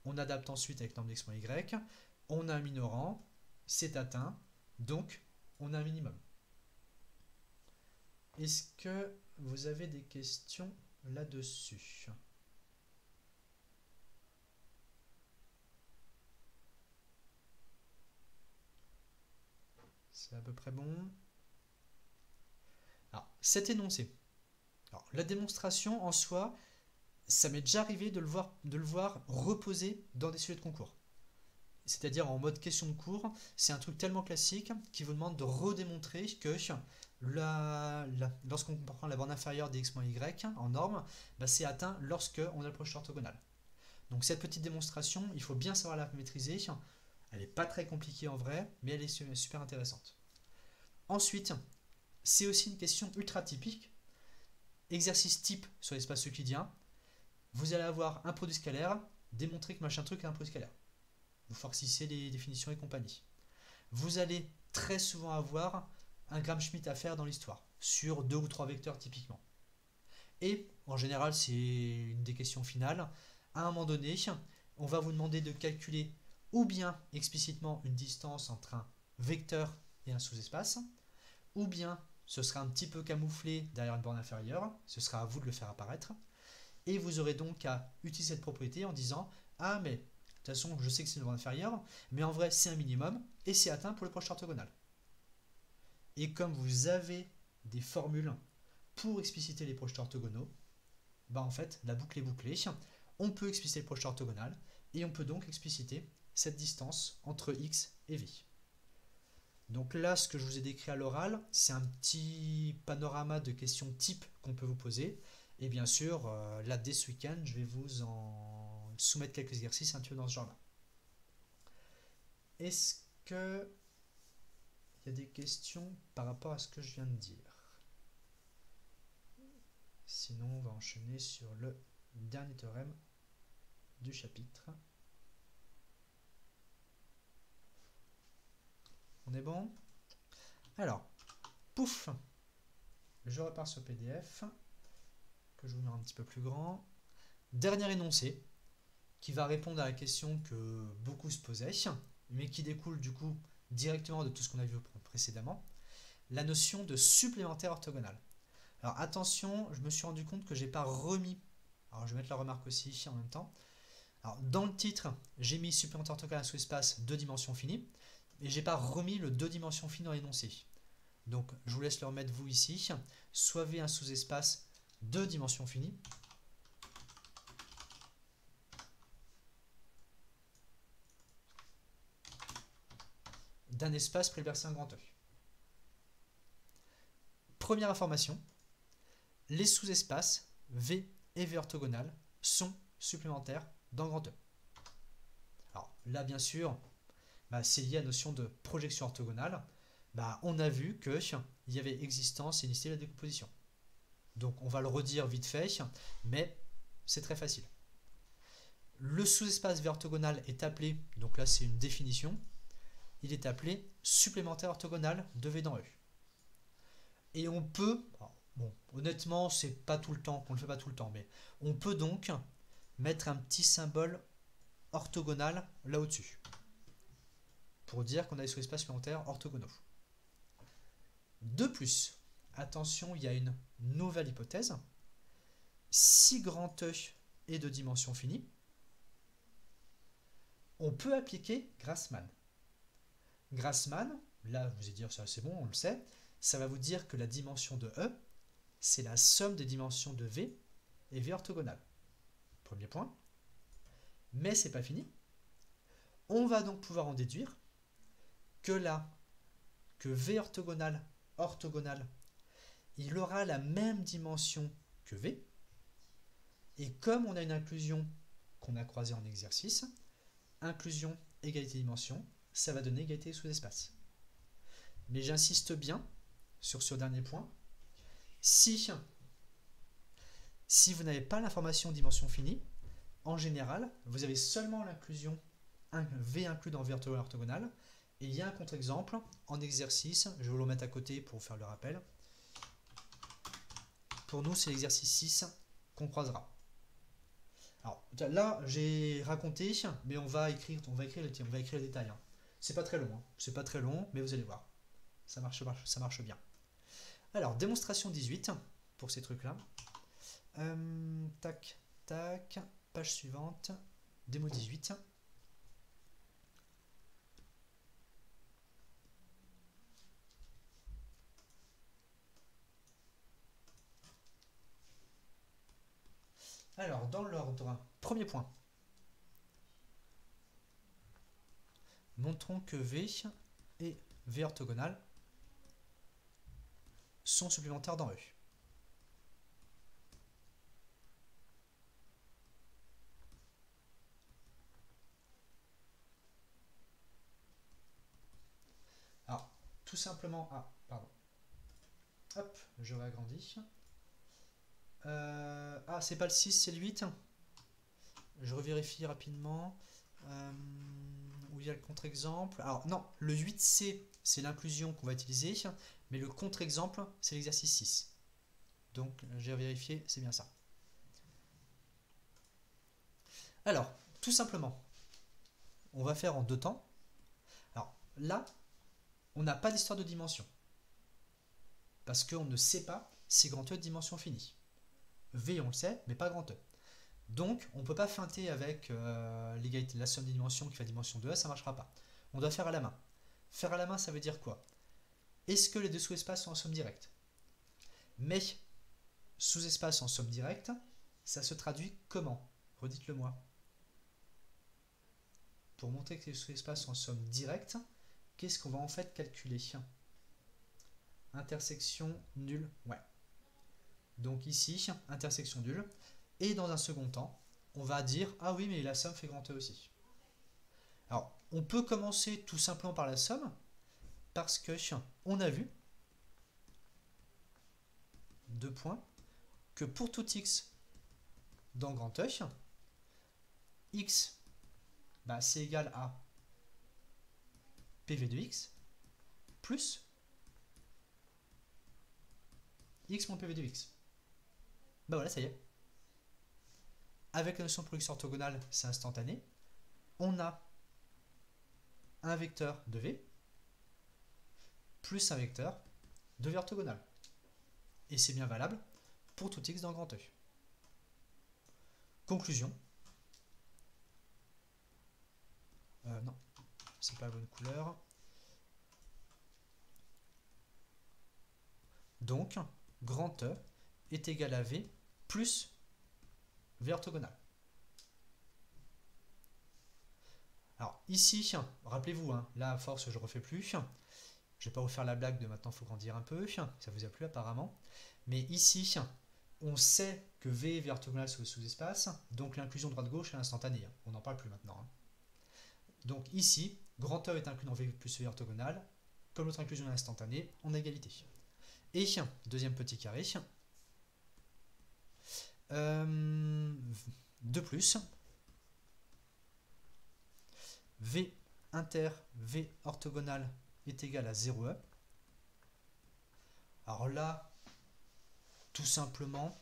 On adapte ensuite avec norme d'x moins y, on a un minorant, c'est atteint, donc on a un minimum. Est-ce que vous avez des questions là-dessus? C'est à peu près bon. Alors, cet énoncé. Alors, la démonstration en soi, ça m'est déjà arrivé de le voir reposer dans des sujets de concours. C'est-à-dire en mode question de cours, c'est un truc tellement classique qui vous demande de redémontrer que lorsqu'on prend la borne inférieure des x moins y en norme, bah c'est atteint lorsque on a le projeté orthogonal. Donc cette petite démonstration, il faut bien savoir la maîtriser. Elle n'est pas très compliquée en vrai, mais elle est super intéressante. Ensuite, C'est aussi une question ultra typique. Exercice type sur l'espace euclidien. Vous allez avoir un produit scalaire, démontrer que machin truc est un produit scalaire. Vous farcissez les définitions et compagnie. Vous allez très souvent avoir un Gram-Schmidt à faire dans l'histoire, sur 2 ou 3 vecteurs typiquement. Et en général, c'est une des questions finales. À un moment donné, on va vous demander de calculer ou bien explicitement une distance entre un vecteur et un sous-espace, ou bien ce sera un petit peu camouflé derrière une borne inférieure, ce sera à vous de le faire apparaître, et vous aurez donc à utiliser cette propriété en disant « Ah mais de toute façon je sais que c'est une borne inférieure, mais en vrai c'est un minimum, et c'est atteint pour le projeté orthogonal. » Et comme vous avez des formules pour expliciter les projetés orthogonaux, bah en fait la boucle est bouclée, on peut expliciter le projeté orthogonal, et on peut donc expliciter cette distance entre x et v. Donc là, ce que je vous ai décrit à l'oral, c'est un petit panorama de questions types qu'on peut vous poser. Et bien sûr, là, dès ce week-end, je vais vous en soumettre quelques exercices un petit peu dans ce genre-là. Est-ce que il y a des questions par rapport à ce que je viens de dire? Sinon, on va enchaîner sur le dernier théorème du chapitre. On est bon? Alors, pouf! Je repars sur PDF, que je vous mets un petit peu plus grand. Dernier énoncé, qui va répondre à la question que beaucoup se posaient, mais qui découle du coup directement de tout ce qu'on a vu précédemment, la notion de supplémentaire orthogonal. Alors attention, je me suis rendu compte que j'ai pas remis, alors je vais mettre la remarque aussi ici en même temps. Alors dans le titre, j'ai mis supplémentaire orthogonal sous espace 2 dimensions finies, mais j'ai pas remis le 2 dimensions finies dans l'énoncé. Donc je vous laisse le remettre vous ici, soit V un sous-espace 2 dimensions finies, d'un espace préversé un grand E. Première information, les sous-espaces V et V orthogonales sont supplémentaires dans grand E. Alors là, bien sûr, c'est lié à la notion de projection orthogonale. On a vu qu'il y avait existence et nécessité de la décomposition. Donc on va le redire vite fait, mais c'est très facile. Le sous-espace V orthogonal est appelé, donc là c'est une définition, il est appelé supplémentaire orthogonal de V dans E. Et on peut, bon, honnêtement, c'est pas tout le temps, on le fait pas tout le temps, mais on peut donc mettre un petit symbole orthogonal là au-dessus pour dire qu'on a des sous-espaces supplémentaires orthogonaux. De plus, attention, il y a une nouvelle hypothèse. Si grand E est de dimension finie, on peut appliquer Grassmann. Grassmann, là vous allez dire ça c'est bon, on le sait, ça va vous dire que la dimension de E, c'est la somme des dimensions de V et V orthogonale. Premier point. Mais c'est pas fini. On va donc pouvoir en déduire que là, que V orthogonal, il aura la même dimension que V. Et comme on a une inclusion qu'on a croisée en exercice, inclusion, égalité dimension, ça va donner égalité sous-espace. Mais j'insiste bien sur ce dernier point. Si vous n'avez pas l'information dimension finie, en général, vous avez seulement l'inclusion V inclus dans V orthogonal. Et il y a un contre-exemple en exercice, je vais vous le mettre à côté pour vous faire le rappel. Pour nous, c'est l'exercice 6 qu'on croisera. Alors là, j'ai raconté, mais on va écrire le détail. C'est pas très long, c'est pas très long, mais vous allez voir, ça marche bien. Alors, démonstration 18 pour ces trucs-là. Tac, tac, page suivante, démo 18. Alors, dans l'ordre, premier point. Montrons que V et V orthogonal sont supplémentaires dans E. Alors, tout simplement, pardon. Hop, je réagrandis. Ah, c'est pas le 6, c'est le 8. Je revérifie rapidement. Où il y a le contre-exemple. Alors non, le 8C, c'est l'inclusion qu'on va utiliser, mais le contre-exemple, c'est l'exercice 6. Donc, j'ai vérifié, c'est bien ça. Alors, tout simplement, on va faire en deux temps. Alors, là, on n'a pas d'histoire de dimension. Parce qu'on ne sait pas si grand E est de dimension finie. V, on le sait, mais pas grand E. Donc, on ne peut pas feinter avec l'égalité de la somme des dimensions qui fait dimension de E, ça ne marchera pas. On doit faire à la main. Faire à la main, ça veut dire quoi? Est-ce que les deux sous-espaces sont en somme directe? Mais sous-espace en somme directe, ça se traduit comment? Redites-le moi. Pour montrer que les sous-espaces sont en somme directe, qu'est-ce qu'on va en fait calculer? Intersection nulle, ouais. Donc ici, intersection nulle. Et dans un second temps, on va dire, ah oui, mais la somme fait grand E aussi. Alors, on peut commencer tout simplement par la somme, parce que on a vu, deux points, que pour tout x dans grand E, x, bah, c'est égal à PV de x plus x moins PV de x. Bah voilà, ça y est. Avec la notion de production orthogonale, c'est instantané. On a un vecteur de V plus un vecteur de V orthogonal. Et c'est bien valable pour tout x dans grand E. Conclusion. Non, c'est pas la bonne couleur. Donc, grand E est égal à V plus V orthogonal. Alors ici, rappelez-vous, là à force je ne refais plus. Je ne vais pas vous faire la blague de maintenant il faut grandir un peu, ça vous a plu apparemment. Mais ici, on sait que V et V orthogonal sont le sous-espace, donc l'inclusion droite-gauche est instantanée. On n'en parle plus maintenant. Donc ici, grand E est inclus dans V plus V orthogonal, comme l'autre inclusion est instantanée, on a égalité. Et deuxième petit carré, de plus, V inter V orthogonal est égal à 0E. Alors là, tout simplement,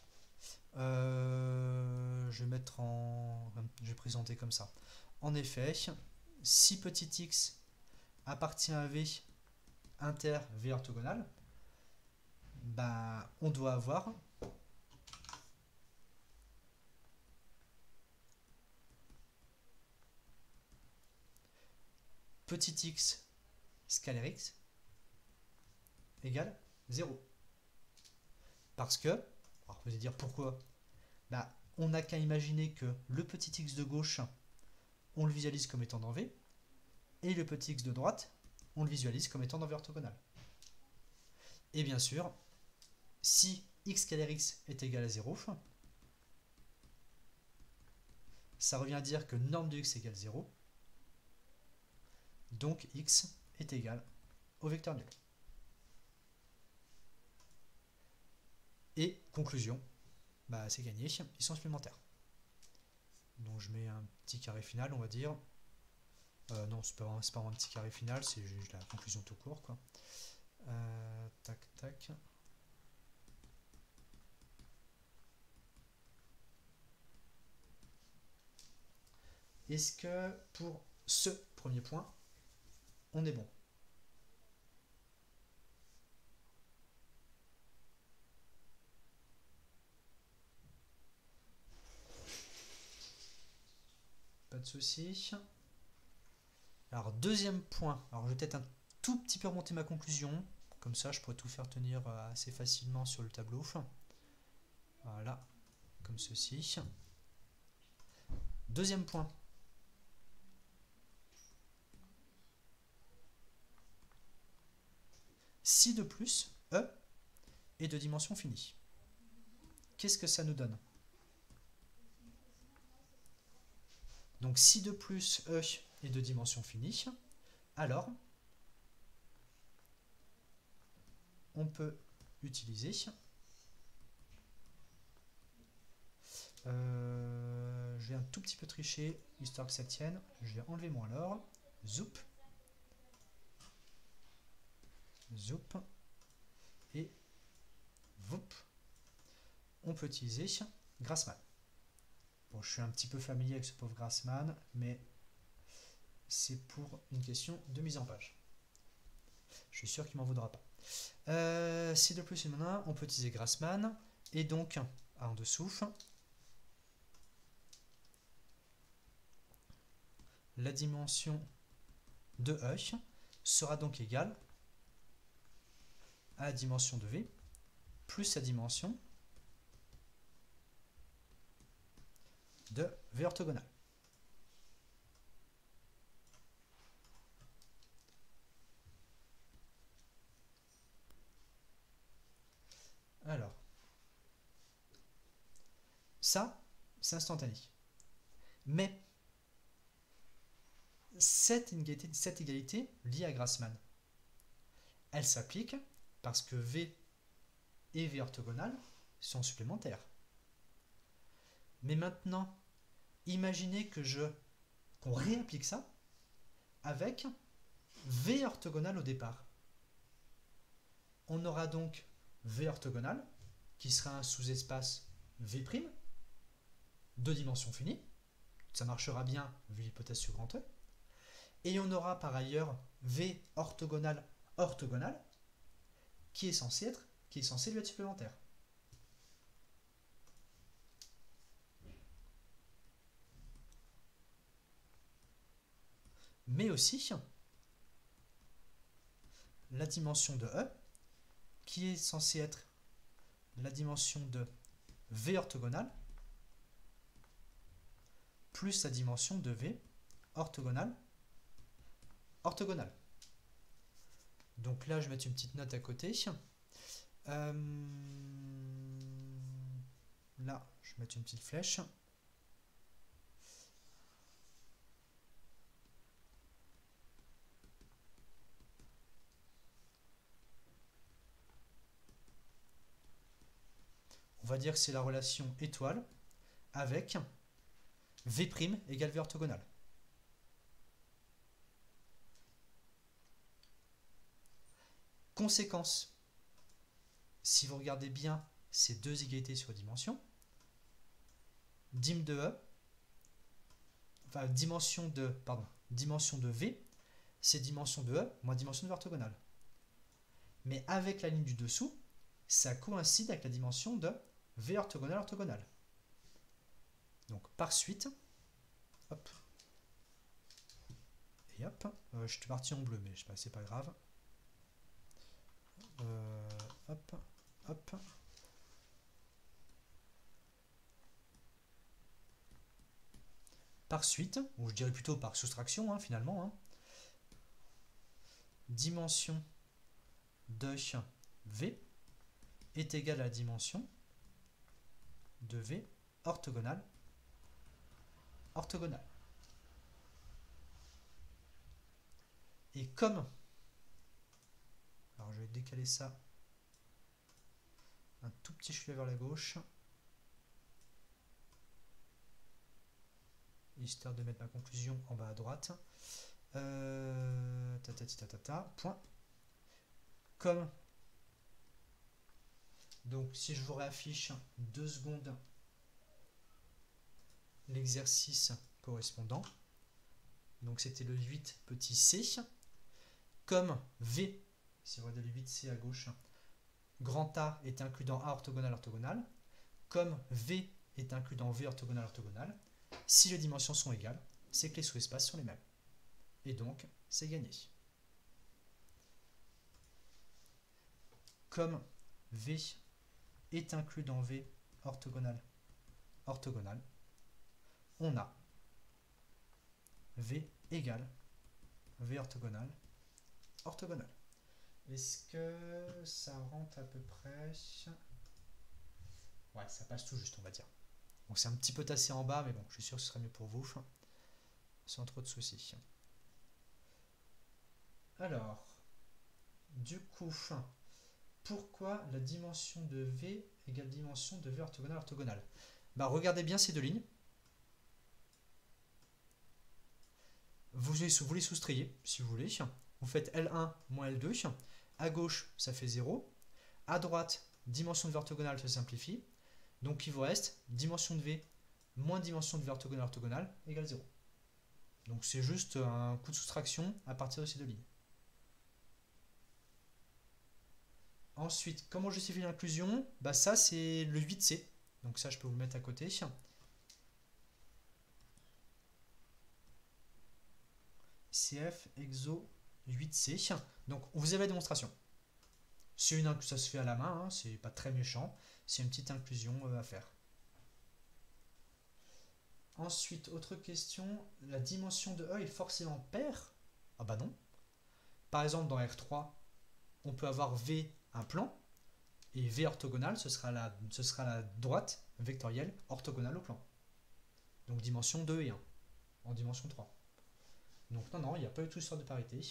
je vais présenter comme ça. En effet, si petit x appartient à V inter V orthogonal, ben, on doit avoir petit x scalaire x égale 0. Parce que, alors vous allez dire pourquoi? Bah, on n'a qu'à imaginer que le petit x de gauche, on le visualise comme étant dans V, et le petit x de droite, on le visualise comme étant dans V orthogonal. Et bien sûr, si x scalaire x est égal à 0, ça revient à dire que norme de x égale 0, donc x est égal au vecteur nul. Et conclusion, bah, c'est gagné, ils sont supplémentaires. Donc je mets un petit carré final, on va dire. Non, c'est pas vraiment un petit carré final, c'est juste la conclusion tout court, quoi. Tac, tac. Est-ce que pour ce premier point, on est bon? Pas de souci. Alors, deuxième point. Alors, je vais peut-être un tout petit peu remonter ma conclusion. Comme ça, je pourrais tout faire tenir assez facilement sur le tableau. Voilà, comme ceci. Deuxième point. Si de plus, E est de dimension finie. Qu'est-ce que ça nous donne? Donc, si de plus E est de dimension finie, alors on peut utiliser. Je vais un tout petit peu tricher, histoire que ça tienne. Je vais enlever mon alors. Zoup. Zoup. Et Voup. On peut utiliser Grassman. Bon, je suis un petit peu familier avec ce pauvre Grassman, mais c'est pour une question de mise en page. Je suis sûr qu'il m'en voudra pas. Si de plus il y en a un, on peut utiliser Grassman. Et donc, en dessous, la dimension de E sera donc égale à la dimension de V plus la dimension de V orthogonal. Alors, ça, c'est instantané. Mais cette égalité liée à Grassman, elle s'applique parce que V et V orthogonal sont supplémentaires. Mais maintenant, imaginez qu'on réapplique ça avec V orthogonal au départ. On aura donc V orthogonal qui sera un sous-espace V', deux dimensions finies. Ça marchera bien vu l'hypothèse sur grand E. Et on aura par ailleurs V orthogonal orthogonal qui est censé lui être supplémentaire. Mais aussi la dimension de E qui est censée être la dimension de V orthogonal plus la dimension de V orthogonal orthogonal. Donc là, je vais mettre une petite note à côté. Là, je vais mettre une petite flèche. On va dire que c'est la relation étoile avec V' égale V orthogonal. Conséquence, si vous regardez bien ces deux égalités sur dimension, dim de E, enfin dimension de V, c'est dimension de E moins dimension de V orthogonale. Mais avec la ligne du dessous, ça coïncide avec la dimension de V orthogonale orthogonale. Donc par suite, hop, et hop, je suis parti en bleu, mais je sais pas, c'est pas grave. Hop, hop. Par suite, ou je dirais plutôt par soustraction, finalement, dimension de V est égale à la dimension de V orthogonale orthogonale. Et comme, alors je vais décaler ça un tout petit chouïa vers la gauche, histoire de mettre ma conclusion en bas à droite. Point. Comme, donc si je vous réaffiche 2 secondes l'exercice correspondant, donc c'était le 8 petit c, comme V, si vous regardez le 8c à gauche, grand A est inclus dans A orthogonal orthogonal, comme V est inclus dans V orthogonal orthogonal, si les dimensions sont égales, c'est que les sous-espaces sont les mêmes. Et donc, c'est gagné. Comme V est inclus dans V orthogonal orthogonal, on a V égale V orthogonal orthogonal. Est-ce que ça rentre à peu près? Ouais, ça passe tout juste, on va dire. Donc c'est un petit peu tassé en bas, mais bon, je suis sûr que ce serait mieux pour vous, sans trop de soucis. Alors, du coup, pourquoi la dimension de V égale dimension de V orthogonale orthogonale? Bah, regardez bien ces deux lignes. Vous les soustrayez, si vous voulez. Vous faites L1 moins L2. À gauche, ça fait 0. À droite, dimension de V orthogonale se simplifie. Donc il vous reste dimension de V moins dimension de V orthogonale orthogonale égale 0. Donc c'est juste un coup de soustraction à partir de ces deux lignes. Ensuite, comment justifie l'inclusion? Bah ça c'est le 8C. Donc ça je peux vous le mettre à côté. CF exo 8C. Donc vous avez la démonstration. Ça se fait à la main, hein, c'est pas très méchant. C'est une petite inclusion à faire. Ensuite, autre question, la dimension de E est forcément paire? Ah bah non. Par exemple, dans R3, on peut avoir V un plan, et V orthogonal, ce sera la droite vectorielle orthogonale au plan. Donc dimension 2 et 1, en dimension 3. Donc non, il n'y a pas eu tout histoire de parité.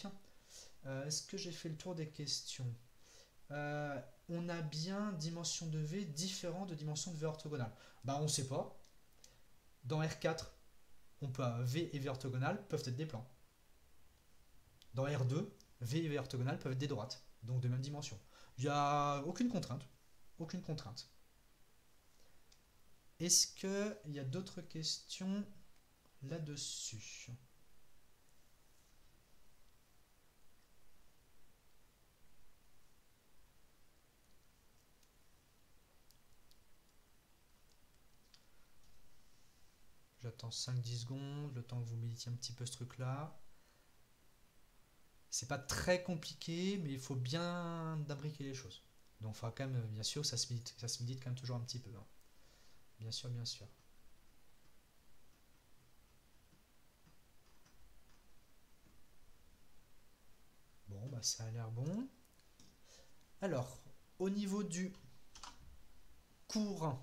Est-ce que j'ai fait le tour des questions? On a bien dimension de V différent de dimension de V orthogonale. Bah on ne sait pas. Dans R4, V et V orthogonales peuvent être des plans. Dans R2, V et V orthogonales peuvent être des droites, donc de même dimension. Il n'y a aucune contrainte. Aucune contrainte. Est-ce qu'il y a d'autres questions là-dessus? J'attends 5-10 secondes, le temps que vous méditiez un petit peu ce truc-là. C'est pas très compliqué, mais il faut bien imbriquer les choses. Donc il faudra quand même, bien sûr, ça se médite quand même toujours un petit peu. Hein. Bien sûr, bien sûr. Bon, bah ça a l'air bon. Alors, au niveau du cours,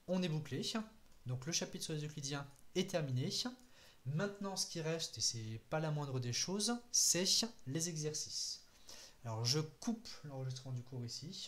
on est bouclé. Donc le chapitre sur les Euclidiens est terminé. Maintenant, ce qui reste, et c'est pas la moindre des choses, c'est les exercices. Alors je coupe l'enregistrement du cours ici.